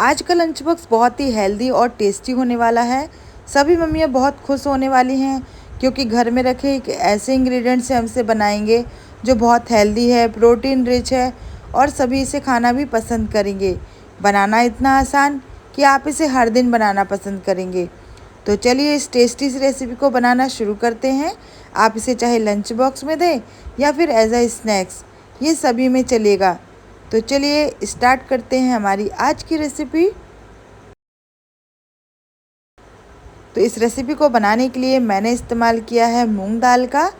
आज का lunch box बहुत ही हेल्दी और टेस्टी होने वाला है। सभी मम्मियाँ बहुत खुश होने वाली हैं क्योंकि घर में रखे एक ऐसे इंग्रेडिएंट से हमसे बनाएंगे जो बहुत हेल्दी है, प्रोटीन रिच है और सभी इसे खाना भी पसंद करेंगे। बनाना इतना आसान कि आप इसे हर दिन बनाना पसंद करेंगे। तो चलिए इस टेस्टी सी रेसिपी को बनाना शुरू करते हैं। आप इसे चाहे लंच बॉक्स में दें या फिर एज अ स्नैक्स, ये सभी में चलेगा। तो चलिए स्टार्ट करते हैं हमारी आज की रेसिपी। तो इस रेसिपी को बनाने के लिए मैंने इस्तेमाल किया है मूंग दाल का।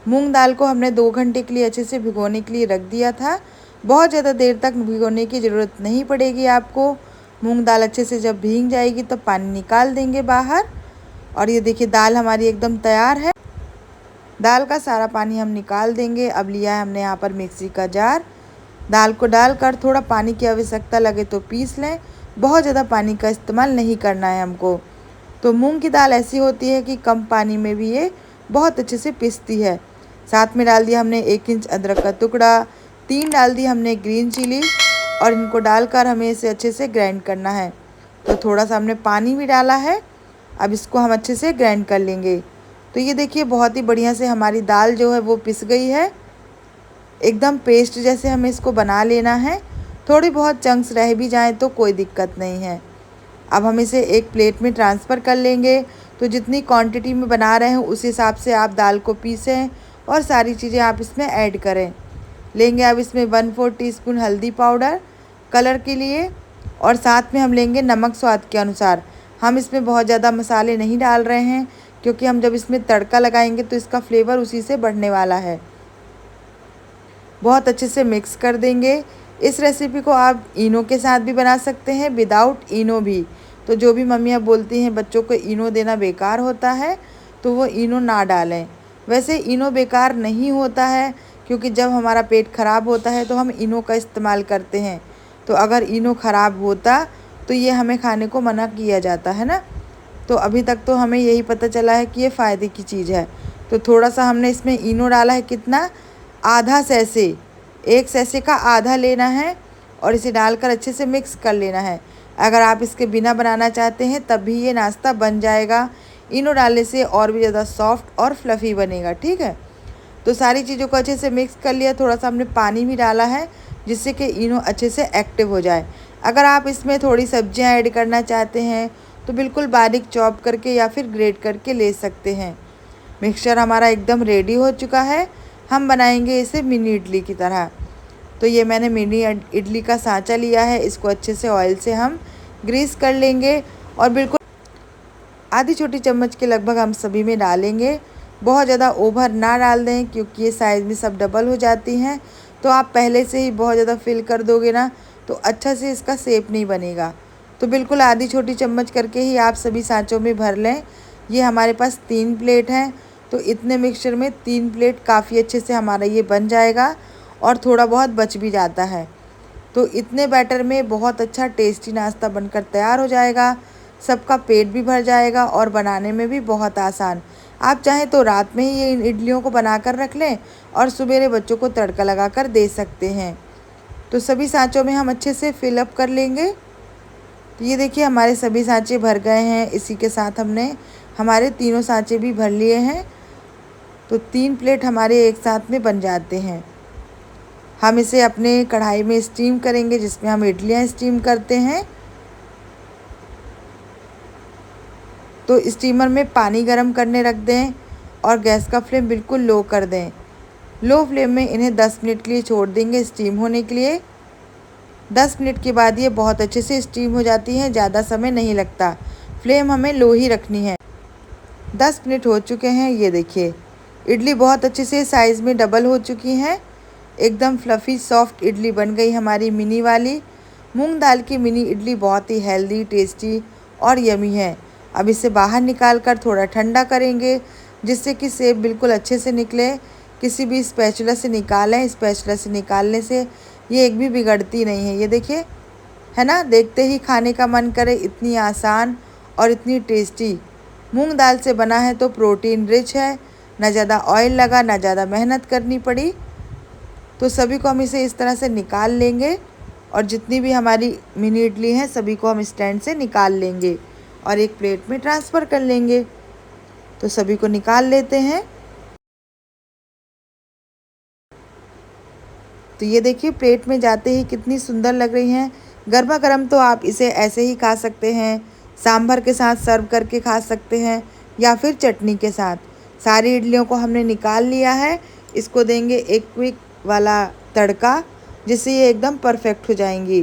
मूंग दाल को हमने 2 घंटे के लिए अच्छे से भिगोने के लिए रख दिया था। बहुत ज़्यादा देर तक भिगोने की ज़रूरत नहीं पड़ेगी आपको। मूंग दाल अच्छे से जब भीग जाएगी तो पानी निकाल देंगे बाहर। और ये देखिए दाल हमारी एकदम तैयार है। दाल का सारा पानी हम निकाल देंगे। अब लिया है हमने यहाँ पर मिक्सी का जार। दाल को डालकर थोड़ा पानी की आवश्यकता लगे तो पीस लें। बहुत ज़्यादा पानी का इस्तेमाल नहीं करना है हमको। तो मूंग की दाल ऐसी होती है कि कम पानी में भी ये बहुत अच्छे से पिसती है। साथ में डाल दिया हमने 1 इंच अदरक का टुकड़ा, 3 डाल दी हमने ग्रीन चिली और इनको डालकर हमें इसे अच्छे से ग्राइंड करना है। तो थोड़ा सा हमने पानी भी डाला है। अब इसको हम अच्छे से ग्राइंड कर लेंगे। तो ये देखिए बहुत ही बढ़िया से हमारी दाल जो है वो पिस गई है। एकदम पेस्ट जैसे हमें इसको बना लेना है। थोड़ी बहुत चंक्स रह भी जाएं तो कोई दिक्कत नहीं है। अब हम इसे एक प्लेट में ट्रांसफ़र कर लेंगे। तो जितनी क्वांटिटी में बना रहे हैं उस हिसाब से आप दाल को पीसें और सारी चीज़ें आप इसमें ऐड करें। लेंगे अब इसमें 1/4 टीस्पून हल्दी पाउडर कलर के लिए और साथ में हम लेंगे नमक स्वाद के अनुसार। हम इसमें बहुत ज़्यादा मसाले नहीं डाल रहे हैं क्योंकि हम जब इसमें तड़का लगाएंगे तो इसका फ्लेवर उसी से बढ़ने वाला है। बहुत अच्छे से मिक्स कर देंगे। इस रेसिपी को आप इनो के साथ भी बना सकते हैं, विदाउट इनो भी। तो जो भी मम्मियाँ बोलती हैं बच्चों को इनो देना बेकार होता है तो वो इनो ना डालें। वैसे इनो बेकार नहीं होता है क्योंकि जब हमारा पेट ख़राब होता है तो हम इनो का इस्तेमाल करते हैं। तो अगर इनो ख़राब होता तो ये हमें खाने को मना किया जाता है ना। तो अभी तक तो हमें यही पता चला है कि ये फ़ायदे की चीज़ है। तो थोड़ा सा हमने इसमें इनो डाला है, कितना, आधा सैसे, 1 सैसे का आधा लेना है और इसे डालकर अच्छे से मिक्स कर लेना है। अगर आप इसके बिना बनाना चाहते हैं तब भी ये नाश्ता बन जाएगा। इनो डालने से और भी ज़्यादा सॉफ्ट और फ्लफ़ी बनेगा, ठीक है। तो सारी चीज़ों को अच्छे से मिक्स कर लिया। थोड़ा सा हमने पानी भी डाला है जिससे कि इनो अच्छे से एक्टिव हो जाए। अगर आप इसमें थोड़ी सब्जियां ऐड करना चाहते हैं तो बिल्कुल बारीक चॉप करके या फिर ग्रेट करके ले सकते हैं। मिक्सचर हमारा एकदम रेडी हो चुका है। हम बनाएंगे इसे मिनी इडली की तरह। तो ये मैंने मिनी इडली का सांचा लिया है। इसको अच्छे से ऑयल से हम ग्रीस कर लेंगे और बिल्कुल आधी छोटी चम्मच के लगभग हम सभी में डालेंगे। बहुत ज़्यादा ओवर ना डाल दें क्योंकि ये साइज़ में सब डबल हो जाती हैं। तो आप पहले से ही बहुत ज़्यादा फिल कर दोगे ना तो अच्छा से इसका शेप नहीं बनेगा। तो बिल्कुल आधी छोटी चम्मच करके ही आप सभी सांचों में भर लें। ये हमारे पास 3 प्लेट हैं तो इतने मिक्सचर में 3 प्लेट काफ़ी अच्छे से हमारा ये बन जाएगा और थोड़ा बहुत बच भी जाता है। तो इतने बैटर में बहुत अच्छा टेस्टी नाश्ता बनकर तैयार हो जाएगा। सबका पेट भी भर जाएगा और बनाने में भी बहुत आसान। आप चाहें तो रात में ही ये इन इडलियों को बनाकर रख लें और सुबेरे बच्चों को तड़का लगाकर दे सकते हैं। तो सभी सांचों में हम अच्छे से फिलअप कर लेंगे। तो ये देखिए हमारे सभी सांचे भर गए हैं। इसी के साथ हमने हमारे तीनों सांचे भी भर लिए हैं। तो 3 प्लेट हमारे एक साथ में बन जाते हैं। हम इसे अपने कढ़ाई में स्टीम करेंगे जिसमें हम इडलियां स्टीम करते हैं। तो स्टीमर में पानी गर्म करने रख दें और गैस का फ्लेम बिल्कुल लो कर दें। लो फ्लेम में इन्हें 10 मिनट के लिए छोड़ देंगे स्टीम होने के लिए। 10 मिनट के बाद ये बहुत अच्छे से स्टीम हो जाती हैं, ज़्यादा समय नहीं लगता। फ्लेम हमें लो ही रखनी है। 10 मिनट हो चुके हैं। ये देखिए इडली बहुत अच्छे से साइज़ में डबल हो चुकी हैं। एकदम फ्लफ़ी सॉफ्ट इडली बन गई हमारी मिनी वाली। मूंग दाल की मिनी इडली बहुत ही हेल्दी, टेस्टी और यमी है। अब इसे बाहर निकाल कर थोड़ा ठंडा करेंगे जिससे कि शेप बिल्कुल अच्छे से निकले। किसी भी स्पैचुला से निकालें। स्पैचुला से निकालने से ये एक भी बिगड़ती नहीं है। ये देखिए, है ना, देखते ही खाने का मन करे। इतनी आसान और इतनी टेस्टी। मूंग दाल से बना है तो प्रोटीन रिच है। ना ज़्यादा ऑयल लगा, ना ज़्यादा मेहनत करनी पड़ी। तो सभी को हम इसे इस तरह से निकाल लेंगे। और जितनी भी हमारी मिनी इडली हैं सभी को हम स्टैंड से निकाल लेंगे और एक प्लेट में ट्रांसफ़र कर लेंगे। तो सभी को निकाल लेते हैं। तो ये देखिए प्लेट में जाते ही कितनी सुंदर लग रही हैं। गर्मा गर्म तो आप इसे ऐसे ही खा सकते हैं, सांभर के साथ सर्व करके खा सकते हैं या फिर चटनी के साथ। सारी इडलियों को हमने निकाल लिया है। इसको देंगे एक क्विक वाला तड़का, जिससे ये एकदम परफेक्ट हो जाएंगी।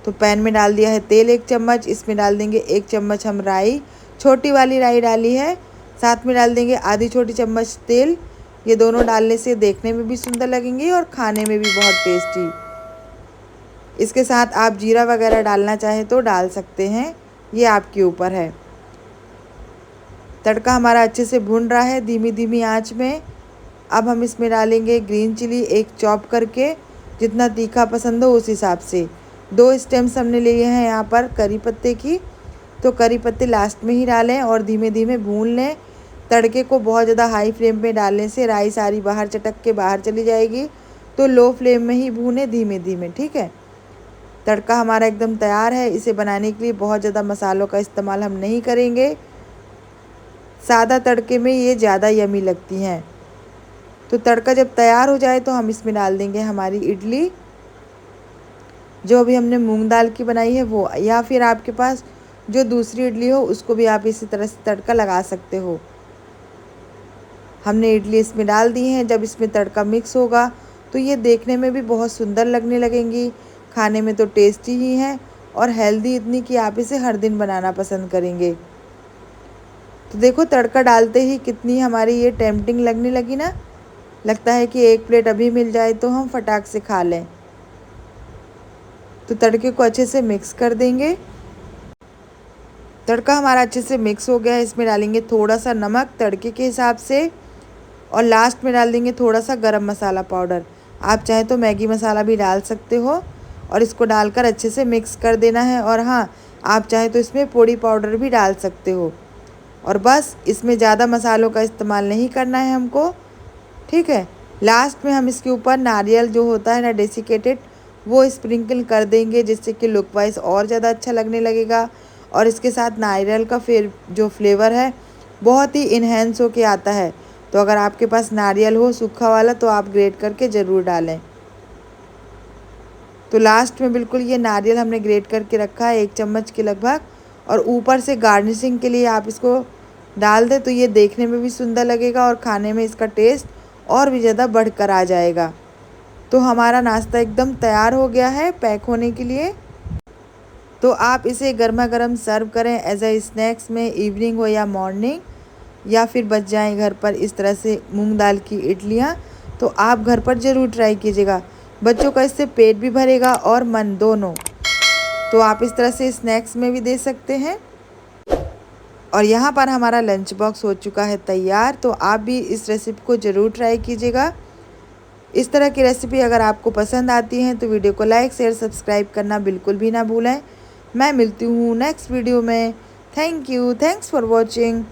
तो पैन में डाल दिया है तेल 1 चम्मच, इसमें डाल देंगे 1 चम्मच हम राई, छोटी वाली राई डाली है। साथ में डाल देंगे आधी छोटी चम्मच तेल। ये दोनों डालने से देखने में भी सुंदर लगेंगी और खाने में भी बहुत टेस्टी। इसके साथ आप जीरा वगैरह डालना चाहें तो डाल सकते हैं, ये आपके ऊपर है। तड़का हमारा अच्छे से भुन रहा है धीमी धीमी आंच में। अब हम इसमें डालेंगे ग्रीन चिली 1 चॉप करके, जितना तीखा पसंद हो उस हिसाब से। 2 स्टेम्स हमने लिए हैं यहाँ पर करी पत्ते की, तो करी पत्ते लास्ट में ही डालें और धीमे धीमे भून लें। तड़के को बहुत ज़्यादा हाई फ्लेम पे डालने से राई सारी बाहर चटक के बाहर चली जाएगी, तो लो फ्लेम में ही भूने धीमे धीमे, ठीक है। तड़का हमारा एकदम तैयार है। इसे बनाने के लिए बहुत ज़्यादा मसालों का इस्तेमाल हम नहीं करेंगे, सादा तड़के में ये ज़्यादा यमी लगती हैं। तो तड़का जब तैयार हो जाए तो हम इसमें डाल देंगे हमारी इडली, जो अभी हमने मूंग दाल की बनाई है वो, या फिर आपके पास जो दूसरी इडली हो उसको भी आप इसी तरह से तड़का लगा सकते हो। हमने इडली इसमें डाल दी है। जब इसमें तड़का मिक्स होगा तो ये देखने में भी बहुत सुंदर लगने लगेंगी, खाने में तो टेस्टी ही हैं और हेल्दी इतनी कि आप इसे हर दिन बनाना पसंद करेंगे। तो देखो तड़का डालते ही कितनी हमारी ये टेम्पटिंग लगने लगी ना, लगता है कि एक प्लेट अभी मिल जाए तो हम फटाक से खा लें। तो तड़के को अच्छे से मिक्स कर देंगे। तड़का हमारा अच्छे से मिक्स हो गया है। इसमें डालेंगे थोड़ा सा नमक तड़के के हिसाब से और लास्ट में डाल देंगे थोड़ा सा गरम मसाला पाउडर। आप चाहे तो मैगी मसाला भी डाल सकते हो और इसको डालकर अच्छे से मिक्स कर देना है। और हाँ, आप चाहे तो इसमें पोड़ी पाउडर भी डाल सकते हो। और बस इसमें ज़्यादा मसालों का इस्तेमाल नहीं करना है हमको, ठीक है। लास्ट में हम इसके ऊपर नारियल जो होता है ना डेसिकेटेड, वो स्प्रिंकल कर देंगे, जिससे कि लुक वाइज और ज़्यादा अच्छा लगने लगेगा। और इसके साथ नारियल का फिर जो फ्लेवर है बहुत ही इन्हेंस होके आता है। तो अगर आपके पास नारियल हो सूखा वाला तो आप ग्रेट करके ज़रूर डालें। तो लास्ट में बिल्कुल ये नारियल हमने ग्रेट करके रखा है 1 चम्मच के लगभग, और ऊपर से गार्निशिंग के लिए आप इसको डाल दें तो ये देखने में भी सुंदर लगेगा और खाने में इसका टेस्ट और भी ज़्यादा बढ़कर आ जाएगा। तो हमारा नाश्ता एकदम तैयार हो गया है पैक होने के लिए। तो आप इसे गर्मा गर्म सर्व करें एज अ स्नैक्स में, इवनिंग हो या मॉर्निंग, या फिर बच जाएं घर पर इस तरह से मूंग दाल की इडलियाँ, तो आप घर पर ज़रूर ट्राई कीजिएगा। बच्चों का इससे पेट भी भरेगा और मन दोनों। तो आप इस तरह से स्नैक्स में भी दे सकते हैं। और यहाँ पर हमारा लंच बॉक्स हो चुका है तैयार। तो आप भी इस रेसिपी को ज़रूर ट्राई कीजिएगा। इस तरह की रेसिपी अगर आपको पसंद आती है तो वीडियो को लाइक शेयर सब्सक्राइब करना बिल्कुल भी ना भूलें। मैं मिलती हूँ नेक्स्ट वीडियो में। Thank you, thanks for watching.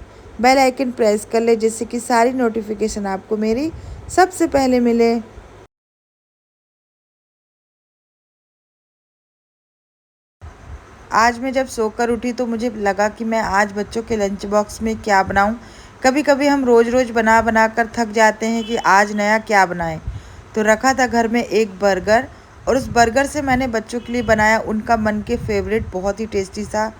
Bell icon press कर ले जिससे कि सारी नोटिफिकेशन आपको मेरी सबसे पहले मिले। आज मैं जब सोकर उठी तो मुझे लगा कि मैं आज बच्चों के लंच बॉक्स में क्या बनाऊं। कभी कभी हम रोज़ रोज़ बना बना कर थक जाते हैं कि आज नया क्या बनाएं। तो रखा था घर में एक बर्गर, और उस बर्गर से मैंने बच्चों के लिए बनाया उनका मन के फेवरेट बहुत ही टेस्टी सा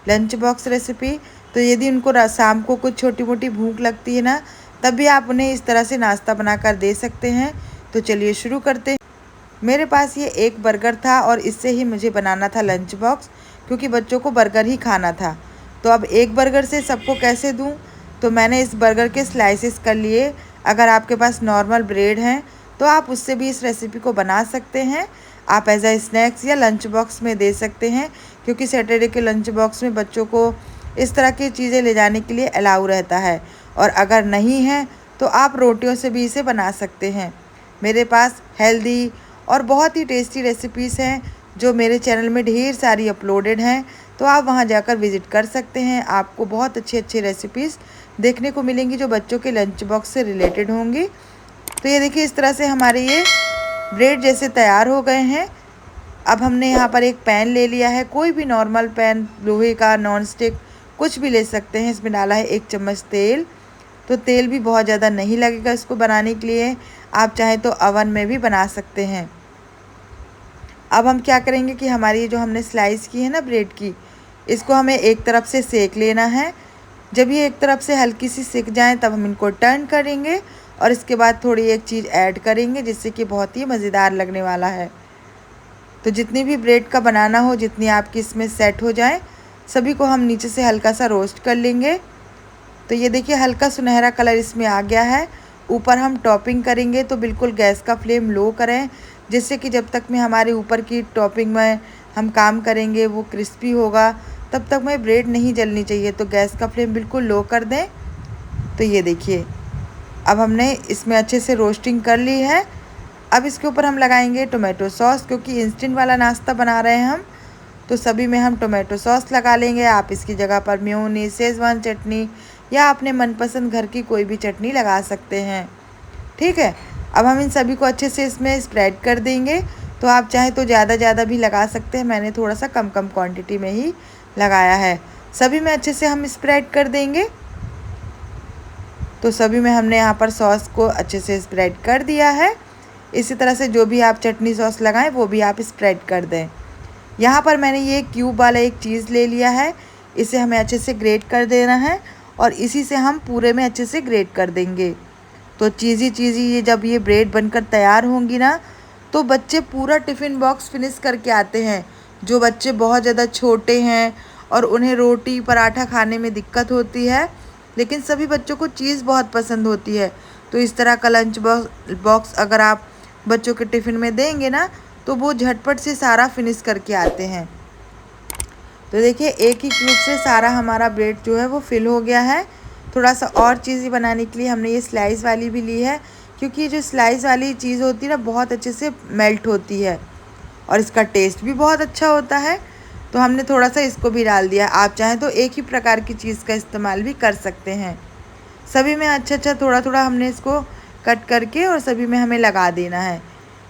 लंच बॉक्स रेसिपी। तो यदि उनको शाम को कुछ छोटी मोटी भूख लगती है ना, तब भी आप उन्हें इस तरह से नाश्ता बनाकर दे सकते हैं। तो चलिए शुरू करते हैं। मेरे पास ये एक बर्गर था और इससे ही मुझे बनाना था लंच बॉक्स, क्योंकि बच्चों को बर्गर ही खाना था। तो अब एक बर्गर से सबको कैसे दूं, तो मैंने इस बर्गर के स्लाइसेस कर लिए। अगर आपके पास नॉर्मल ब्रेड हैं तो आप उससे भी इस रेसिपी को बना सकते हैं। आप एज अ स्नैक्स या लंच बॉक्स में दे सकते हैं, क्योंकि सैटरडे के लंच बॉक्स में बच्चों को इस तरह की चीज़ें ले जाने के लिए अलाउ रहता है। और अगर नहीं है तो आप रोटियों से भी इसे बना सकते हैं। मेरे पास हेल्दी और बहुत ही टेस्टी रेसिपीज़ हैं जो मेरे चैनल में ढेर सारी अपलोडेड हैं, तो आप वहां जाकर विज़िट कर सकते हैं। आपको बहुत अच्छी अच्छी रेसिपीज़ देखने को मिलेंगी जो बच्चों के लंच बॉक्स से रिलेटेड होंगी। तो ये देखिए इस तरह से हमारे ये ब्रेड जैसे तैयार हो गए हैं। अब हमने यहाँ पर एक पैन ले लिया है, कोई भी नॉर्मल पैन, लोहे का, नॉन स्टिक, कुछ भी ले सकते हैं। इसमें डाला है 1 चम्मच तेल। तो तेल भी बहुत ज़्यादा नहीं लगेगा इसको बनाने के लिए, आप चाहें तो अवन में भी बना सकते हैं। अब हम क्या करेंगे कि हमारी जो हमने स्लाइस की है ना ब्रेड की, इसको हमें एक तरफ से सेक लेना है। जब ये एक तरफ से हल्की सी सिक जाए तब हम इनको टर्न करेंगे और इसके बाद थोड़ी एक चीज़ ऐड करेंगे जिससे कि बहुत ही मज़ेदार लगने वाला है। तो जितनी भी ब्रेड का बनाना हो, जितनी आपकी इसमें सेट हो जाए, सभी को हम नीचे से हल्का सा रोस्ट कर लेंगे। तो ये देखिए हल्का सुनहरा कलर इसमें आ गया है। ऊपर हम टॉपिंग करेंगे तो बिल्कुल गैस का फ्लेम लो करें, जिससे कि जब तक में हमारे ऊपर की टॉपिंग में हम काम करेंगे वो क्रिस्पी होगा, तब तक में ब्रेड नहीं जलनी चाहिए। तो गैस का फ्लेम बिल्कुल लो कर दें। तो ये देखिए अब हमने इसमें अच्छे से रोस्टिंग कर ली है। अब इसके ऊपर हम लगाएंगे टोमेटो सॉस, क्योंकि इंस्टेंट वाला नाश्ता बना रहे हैं हम, तो सभी में हम टोमेटो सॉस लगा लेंगे। आप इसकी जगह पर मेयोनीज, शेज़वान चटनी या अपने मनपसंद घर की कोई भी चटनी लगा सकते हैं। ठीक है, अब हम इन सभी को अच्छे से इसमें स्प्रेड कर देंगे। तो आप चाहे तो ज़्यादा भी लगा सकते हैं, मैंने थोड़ा सा कम क्वांटिटी में ही लगाया है। सभी में अच्छे से हम स्प्रेड कर देंगे। तो सभी में हमने यहाँ पर सॉस को अच्छे से स्प्रेड कर दिया है। इसी तरह से जो भी आप चटनी सॉस लगाएं वो भी आप स्प्रेड कर दें। यहाँ पर मैंने ये क्यूब वाला एक चीज़ ले लिया है, इसे हमें अच्छे से ग्रेट कर देना है और इसी से हम पूरे में अच्छे से ग्रेट कर देंगे। तो चीज़ी ये जब ये ब्रेड बनकर तैयार होंगी ना, तो बच्चे पूरा टिफ़िन बॉक्स फिनिश करके आते हैं। जो बच्चे बहुत ज़्यादा छोटे हैं और उन्हें रोटी पराठा खाने में दिक्कत होती है, लेकिन सभी बच्चों को चीज़ बहुत पसंद होती है, तो इस तरह का लंच बॉक्स अगर आप बच्चों के टिफ़िन में देंगे ना, तो वो झटपट से सारा फिनिश करके आते हैं। तो देखिए एक ही क्यूब से सारा हमारा ब्रेड जो है वो फिल हो गया है। थोड़ा सा और चीज़ी बनाने के लिए हमने ये स्लाइस वाली भी ली है, क्योंकि ये जो स्लाइस वाली चीज़ होती है ना, बहुत अच्छे से मेल्ट होती है और इसका टेस्ट भी बहुत अच्छा होता है। तो हमने थोड़ा सा इसको भी डाल दिया। आप चाहें तो एक ही प्रकार की चीज़ का इस्तेमाल भी कर सकते हैं। सभी में अच्छा थोड़ा हमने इसको कट करके और सभी में हमें लगा देना है।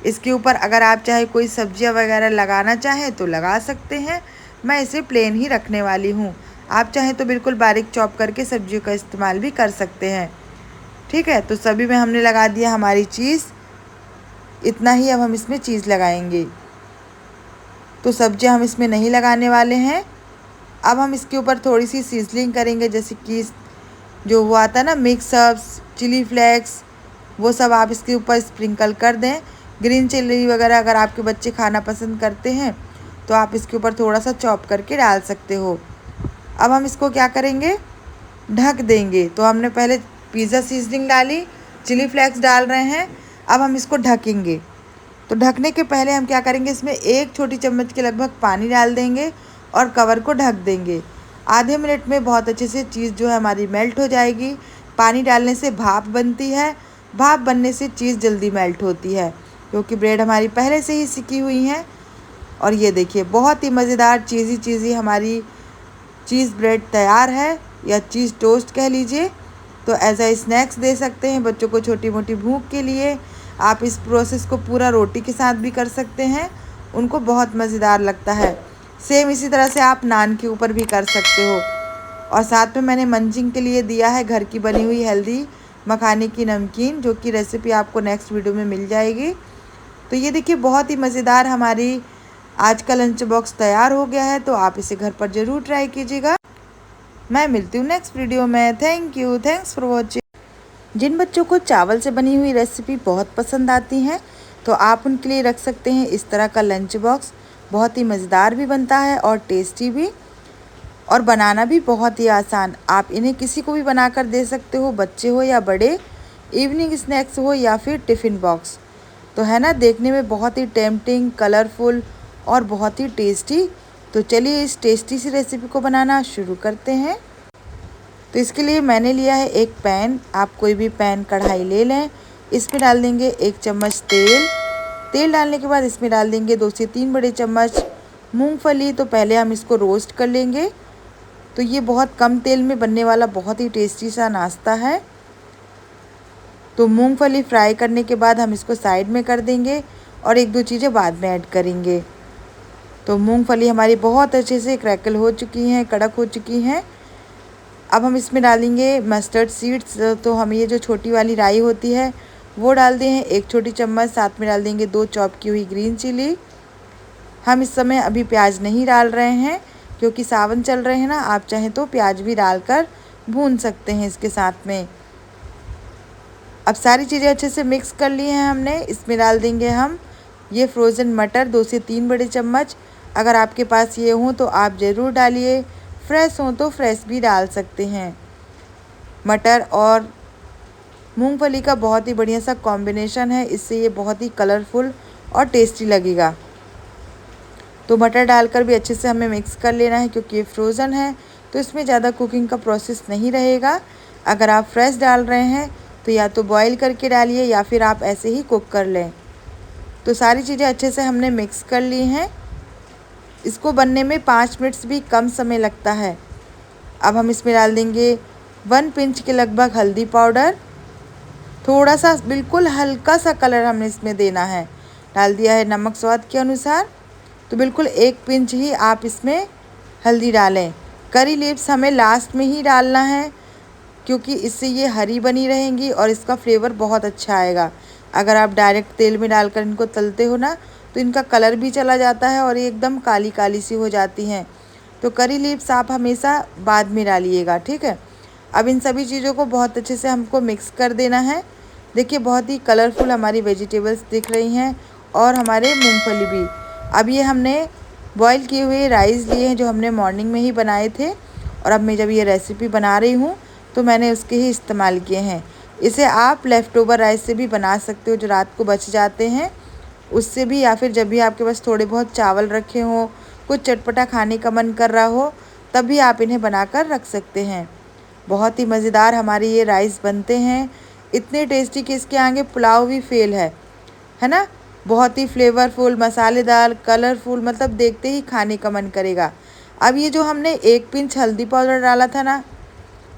इसके ऊपर अगर आप चाहे कोई सब्जियां वगैरह लगाना चाहें तो लगा सकते हैं। मैं इसे प्लेन ही रखने वाली हूँ। आप चाहें तो बिल्कुल बारीक चॉप करके सब्जियों का इस्तेमाल भी कर सकते हैं। ठीक है, तो सभी में हमने लगा दिया हमारी चीज़। इतना ही अब हम इसमें चीज़ लगाएंगे, तो सब्जियां हम इसमें नहीं लगाने वाले हैं। अब हम इसके ऊपर थोड़ी सी सीजलिंग करेंगे, जैसे कि जो वो आता है ना मिक्स हर्ब्स, चिली फ्लेक्स, वो सब आप इसके ऊपर स्प्रिंकल कर दें। ग्रीन चिली वगैरह अगर आपके बच्चे खाना पसंद करते हैं तो आप इसके ऊपर थोड़ा सा चॉप करके डाल सकते हो। अब हम इसको क्या करेंगे, ढक देंगे। तो हमने पहले पिज़्ज़ा सीजनिंग डाली, चिली फ्लेक्स डाल रहे हैं, अब हम इसको ढकेंगे। तो ढकने के पहले हम क्या करेंगे, इसमें 1 छोटी चम्मच के लगभग पानी डाल देंगे और कवर को ढक देंगे। आधे मिनट में बहुत अच्छे से चीज़ जो है हमारी मेल्ट हो जाएगी। पानी डालने से भाप बनती है, भाप बनने से चीज़ जल्दी मेल्ट होती है, क्योंकि ब्रेड हमारी पहले से ही सिकी हुई हैं। और ये देखिए बहुत ही मज़ेदार चीज़ी हमारी चीज़ ब्रेड तैयार है, या चीज़ टोस्ट कह लीजिए। तो एज अ स्नैक्स दे सकते हैं बच्चों को छोटी मोटी भूख के लिए। आप इस प्रोसेस को पूरा रोटी के साथ भी कर सकते हैं, उनको बहुत मज़ेदार लगता है। सेम इसी तरह से आप नान के ऊपर भी कर सकते हो। और साथ में मैंने मंचिंग के लिए दिया है घर की बनी हुई हेल्दी मखाने की नमकीन, जो कि रेसिपी आपको नेक्स्ट वीडियो में मिल जाएगी। तो ये देखिए बहुत ही मज़ेदार हमारी आज का लंच बॉक्स तैयार हो गया है। तो आप इसे घर पर ज़रूर ट्राई कीजिएगा। मैं मिलती हूँ नेक्स्ट वीडियो में। Thank you, thanks for watching. जिन बच्चों को चावल से बनी हुई रेसिपी बहुत पसंद आती हैं, तो आप उनके लिए रख सकते हैं इस तरह का लंच बॉक्स। बहुत ही मज़ेदार भी बनता है और टेस्टी भी, और बनाना भी बहुत ही आसान। आप इन्हें किसी को भी बनाकर दे सकते हो, बच्चे हो या बड़े, इवनिंग स्नैक्स हो या फिर टिफ़िन बॉक्स। तो है ना, देखने में बहुत ही टेम्पटिंग, कलरफुल और बहुत ही टेस्टी। तो चलिए इस टेस्टी सी रेसिपी को बनाना शुरू करते हैं। तो इसके लिए मैंने लिया है एक पैन। आप कोई भी पैन, कढ़ाई ले लें। इसमें डाल देंगे 1 चम्मच तेल। तेल डालने के बाद इसमें डाल देंगे 2 से 3 बड़े चम्मच मूंगफली। तो पहले हम इसको रोस्ट कर लेंगे। तो ये बहुत कम तेल में बनने वाला बहुत ही टेस्टी सा नाश्ता है। तो मूंगफली फ्राई करने के बाद हम इसको साइड में कर देंगे और 1-2 चीज़ें बाद में ऐड करेंगे। तो मूंगफली हमारी बहुत अच्छे से क्रैकल हो चुकी हैं, कड़क हो चुकी हैं। अब हम इसमें डालेंगे मस्टर्ड सीड्स। तो हम ये जो छोटी वाली राई होती है वो डाल दिए हैं 1 छोटी चम्मच। साथ में डाल देंगे 2 चॉप की हुई ग्रीन चिली। हम इस समय अभी प्याज नहीं डाल रहे हैं क्योंकि सावन चल रहे हैं ना। आप चाहें तो प्याज भी डालकर भून सकते हैं इसके साथ में। अब सारी चीज़ें अच्छे से मिक्स कर ली हैं हमने। इसमें डाल देंगे हम ये फ्रोज़न मटर 2 से 3 बड़े चम्मच। अगर आपके पास ये हों तो आप ज़रूर डालिए, फ्रेश हों तो फ्रेश भी डाल सकते हैं। मटर और मूंगफली का बहुत ही बढ़िया सा कॉम्बिनेशन है, इससे ये बहुत ही कलरफुल और टेस्टी लगेगा। तो मटर डालकर भी अच्छे से हमें मिक्स कर लेना है क्योंकि ये फ्रोज़न है तो इसमें ज़्यादा कुकिंग का प्रोसेस नहीं रहेगा। अगर आप फ्रेश डाल रहे हैं तो या तो बॉईल करके डालिए या फिर आप ऐसे ही कुक कर लें। तो सारी चीज़ें अच्छे से हमने मिक्स कर ली हैं। इसको बनने में 5 मिनट्स भी कम समय लगता है। अब हम इसमें डाल देंगे 1 पिंच के लगभग हल्दी पाउडर। थोड़ा सा बिल्कुल हल्का सा कलर हमने इसमें देना है। डाल दिया है नमक स्वाद के अनुसार। तो बिल्कुल 1 पिंच ही आप इसमें हल्दी डालें। करी लीव्स हमें लास्ट में ही डालना है क्योंकि इससे ये हरी बनी रहेंगी और इसका फ्लेवर बहुत अच्छा आएगा। अगर आप डायरेक्ट तेल में डालकर इनको तलते हो ना तो इनका कलर भी चला जाता है और ये एकदम काली काली सी हो जाती हैं। तो करी लीव्स आप हमेशा बाद में डालिएगा, ठीक है। अब इन सभी चीज़ों को बहुत अच्छे से हमको मिक्स कर देना है। देखिए बहुत ही कलरफुल हमारी वेजिटेबल्स दिख रही हैं और हमारे मूंगफली भी। अब ये हमने बॉईल किए हुए राइस लिए हैं जो हमने मॉर्निंग में ही बनाए थे और अब मैं जब ये रेसिपी बना रही हूँ तो मैंने उसके ही इस्तेमाल किए हैं। इसे आप लेफ़्ट ओवर राइस से भी बना सकते हो जो रात को बच जाते हैं उससे भी, या फिर जब भी आपके पास थोड़े बहुत चावल रखे हों, कुछ चटपटा खाने का मन कर रहा हो, तब भी आप इन्हें बनाकर रख सकते हैं। बहुत ही मज़ेदार हमारे ये राइस बनते हैं, इतने टेस्टी कि इसके आगे पुलाव भी फेल है ना। बहुत ही फ्लेवरफुल, मसालेदार, कलरफुल, मतलब देखते ही खाने का मन करेगा। अब ये जो हमने 1 पिंच हल्दी पाउडर डाला था ना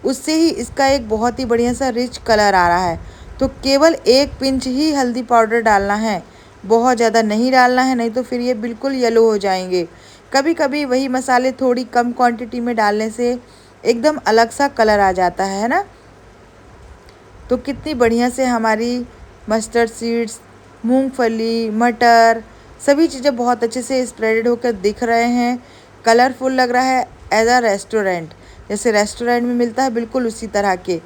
उससे ही इसका एक बहुत ही बढ़िया सा रिच कलर आ रहा है। तो केवल 1 पिंच ही हल्दी पाउडर डालना है, बहुत ज़्यादा नहीं डालना है, नहीं तो फिर ये बिल्कुल येलो हो जाएंगे। कभी कभी वही मसाले थोड़ी कम क्वांटिटी में डालने से एकदम अलग सा कलर आ जाता है ना। तो कितनी बढ़िया से हमारी मस्टर्ड सीड्स, मूंगफली, मटर, सभी चीज़ें बहुत अच्छे से स्प्रेडेड होकर दिख रहे हैं। कलरफुल लग रहा है एज अ रेस्टोरेंट, जैसे रेस्टोरेंट में मिलता है बिल्कुल उसी तरह के।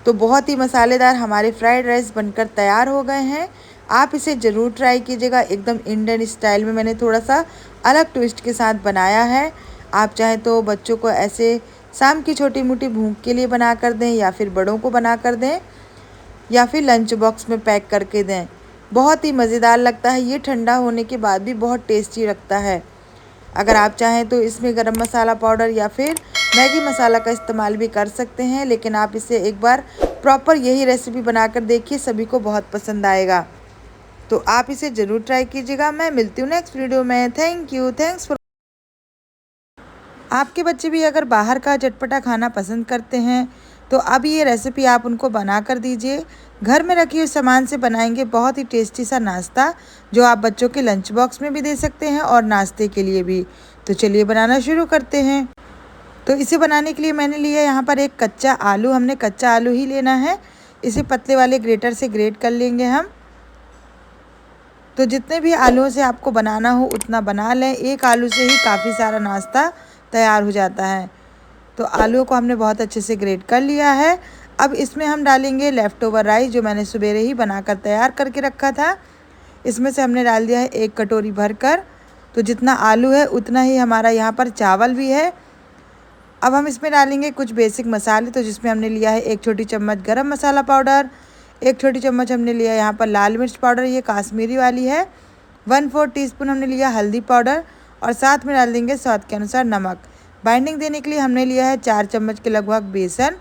तो बहुत ही मसालेदार हमारे फ्राइड राइस बनकर तैयार हो गए हैं। आप इसे ज़रूर ट्राई कीजिएगा। एकदम इंडियन स्टाइल में मैंने थोड़ा सा अलग ट्विस्ट के साथ बनाया है। आप चाहें तो बच्चों को ऐसे शाम की छोटी मोटी भूख के लिए बना कर दें या फिर बड़ों को बना कर दें या फिर लंच बॉक्स में पैक करके दें। बहुत ही मज़ेदार लगता है, ये ठंडा होने के बाद भी बहुत टेस्टी लगता है। अगर आप चाहें तो इसमें गरम मसाला पाउडर या फिर मैगी मसाला का इस्तेमाल भी कर सकते हैं, लेकिन आप इसे एक बार प्रॉपर यही रेसिपी बनाकर देखिए, सभी को बहुत पसंद आएगा। तो आप इसे ज़रूर ट्राई कीजिएगा। मैं मिलती हूँ नेक्स्ट वीडियो में। Thank you, thanks for. आपके बच्चे भी अगर बाहर का चटपटा खाना पसंद करते हैं तो अब ये रेसिपी आप उनको बना कर दीजिए। घर में रखी हुई सामान से बनाएंगे बहुत ही टेस्टी सा नाश्ता जो आप बच्चों के लंच बॉक्स में भी दे सकते हैं और नाश्ते के लिए भी। तो चलिए बनाना शुरू करते हैं। तो इसे बनाने के लिए मैंने लिया यहाँ पर एक कच्चा आलू। हमने कच्चा आलू ही लेना है। इसे पतले वाले ग्रेटर से ग्रेट कर लेंगे हम। तो जितने भी आलूओं से आपको बनाना हो उतना बना लें। एक आलू से ही काफ़ी सारा नाश्ता तैयार हो जाता है। तो आलूओं को हमने बहुत अच्छे से ग्रेट कर लिया है। अब इसमें हम डालेंगे लेफ़्ट ओवर राइस जो मैंने सवेरे ही बनाकर तैयार करके रखा था। इसमें से हमने डाल दिया है 1 कटोरी भरकर। तो जितना आलू है उतना ही हमारा यहाँ पर चावल भी है। अब हम इसमें डालेंगे कुछ बेसिक मसाले। तो जिसमें हमने लिया है 1 छोटी चम्मच गरम मसाला पाउडर, 1 छोटी चम्मच हमने लिया यहाँ पर लाल मिर्च पाउडर, ये काश्मीरी वाली है, 1/4 टीस्पून हमने लिया हल्दी पाउडर और साथ में डाल देंगे स्वाद के अनुसार नमक। बाइंडिंग देने के लिए हमने लिया है 4 चम्मच के लगभग बेसन,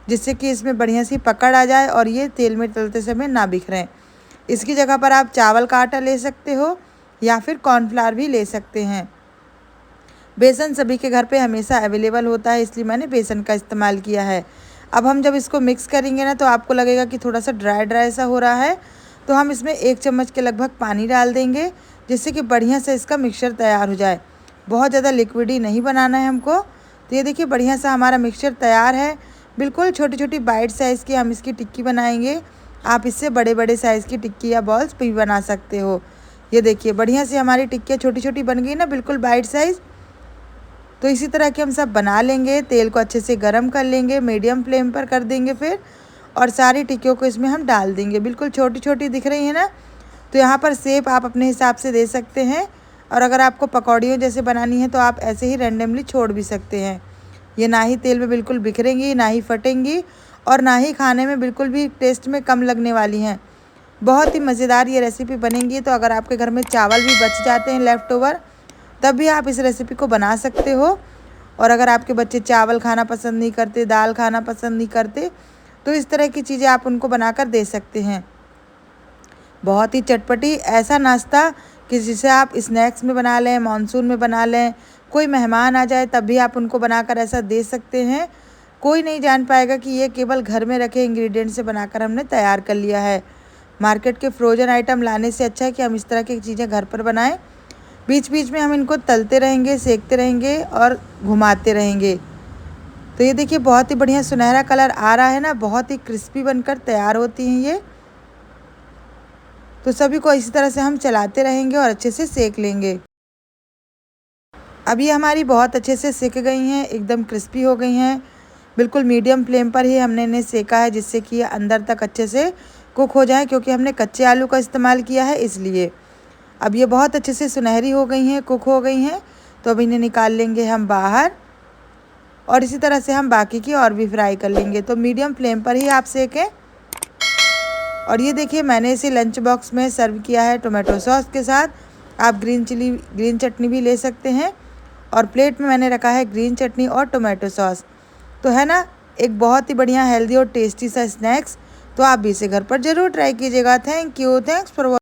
जिससे कि इसमें बढ़िया सी पकड़ आ जाए और ये तेल में तलते समय ना बिखरें। इसकी जगह पर आप चावल का आटा ले सकते हो या फिर कॉर्नफ्लावर भी ले सकते हैं। बेसन सभी के घर पे हमेशा अवेलेबल होता है, इसलिए मैंने बेसन का इस्तेमाल किया है। अब हम जब इसको मिक्स करेंगे ना तो आपको लगेगा कि थोड़ा सा ड्राई ड्राई सा हो रहा है, तो हम इसमें 1 चम्मच के लगभग पानी डाल देंगे, जिससे कि बढ़िया से इसका मिक्सचर तैयार हो जाए। बहुत ज़्यादा लिक्विडी नहीं बनाना है हमको। तो ये देखिए बढ़िया सा हमारा मिक्सचर तैयार है। बिल्कुल छोटी छोटी बाइट साइज़ की हम इसकी टिक्की बनाएंगे। आप इससे बड़े बड़े साइज़ की टिक्की या बॉल्स भी बना सकते हो। ये देखिए बढ़िया से हमारी टिक्कियाँ छोटी छोटी बन गई ना, बिल्कुल बाइट साइज़। तो इसी तरह के हम सब बना लेंगे। तेल को अच्छे से गरम कर लेंगे, मीडियम फ्लेम पर कर देंगे फिर, और सारी टिक्कियों को इसमें हम डाल देंगे। बिल्कुल छोटी छोटी दिख रही है ना। तो यहाँ पर शेप आप अपने हिसाब से दे सकते हैं, और अगर आपको पकौड़ियों जैसे बनानी है तो आप ऐसे ही रैंडमली छोड़ भी सकते हैं। ये ना ही तेल में बिल्कुल बिखरेंगी, ना ही फटेंगी, और ना ही खाने में बिल्कुल भी टेस्ट में कम लगने वाली हैं। बहुत ही मज़ेदार ये रेसिपी बनेंगी। तो अगर आपके घर में चावल भी बच जाते हैं लेफ़्ट ओवर, तब भी आप इस रेसिपी को बना सकते हो। और अगर आपके बच्चे चावल खाना पसंद नहीं करते, दाल खाना पसंद नहीं करते, तो इस तरह की चीज़ें आप उनको बनाकर दे सकते हैं। बहुत ही चटपटी ऐसा नाश्ता कि जिसे आप स्नैक्स में बना लें, मानसून में बना लें, कोई मेहमान आ जाए तब भी आप उनको बनाकर ऐसा दे सकते हैं। कोई नहीं जान पाएगा कि ये केवल घर में रखे इंग्रेडिएंट से बनाकर हमने तैयार कर लिया है। मार्केट के फ्रोजन आइटम लाने से अच्छा है कि हम इस तरह की चीज़ें घर पर बनाएं। बीच बीच में हम इनको तलते रहेंगे, सेकते रहेंगे और घुमाते रहेंगे। तो ये देखिए बहुत ही बढ़िया सुनहरा कलर आ रहा है ना, बहुत ही क्रिस्पी बनकर तैयार होती हैं ये। तो सभी को इसी तरह से हम चलाते रहेंगे और अच्छे से सेक लेंगे। अब ये हमारी बहुत अच्छे से सेक गई हैं, एकदम क्रिस्पी हो गई हैं। बिल्कुल मीडियम फ्लेम पर ही हमने इन्हें सेका है, जिससे कि ये अंदर तक अच्छे से कुक हो जाए, क्योंकि हमने कच्चे आलू का इस्तेमाल किया है इसलिए। अब ये बहुत अच्छे से सुनहरी हो गई हैं, कुक हो गई हैं। तो अब इन्हें निकाल लेंगे हम बाहर, और इसी तरह से हम बाकी की और भी फ्राई कर लेंगे। तो मीडियम फ्लेम पर ही आप सेकें। और ये देखिए मैंने इसे लंच बॉक्स में सर्व किया है टोमेटो सॉस के साथ। आप ग्रीन चटनी भी ले सकते हैं, और प्लेट में मैंने रखा है ग्रीन चटनी और टोमेटो सॉस। तो है ना एक बहुत ही बढ़िया हेल्दी और टेस्टी सा स्नैक्स। तो आप भी इसे घर पर ज़रूर ट्राई कीजिएगा। Thank you, thanks for